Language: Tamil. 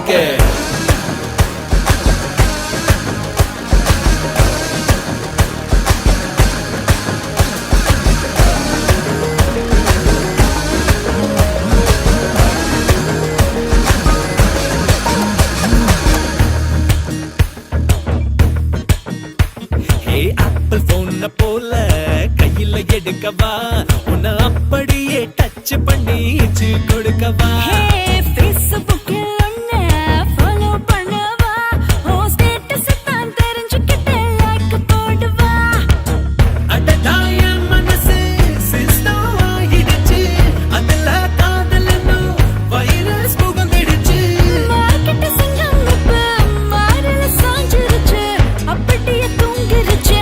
ஓகே ஆப்பிள் போன போல கையில எடுக்கவா உன்னை அப்படியே டச் பண்ணி கொடுக்கவா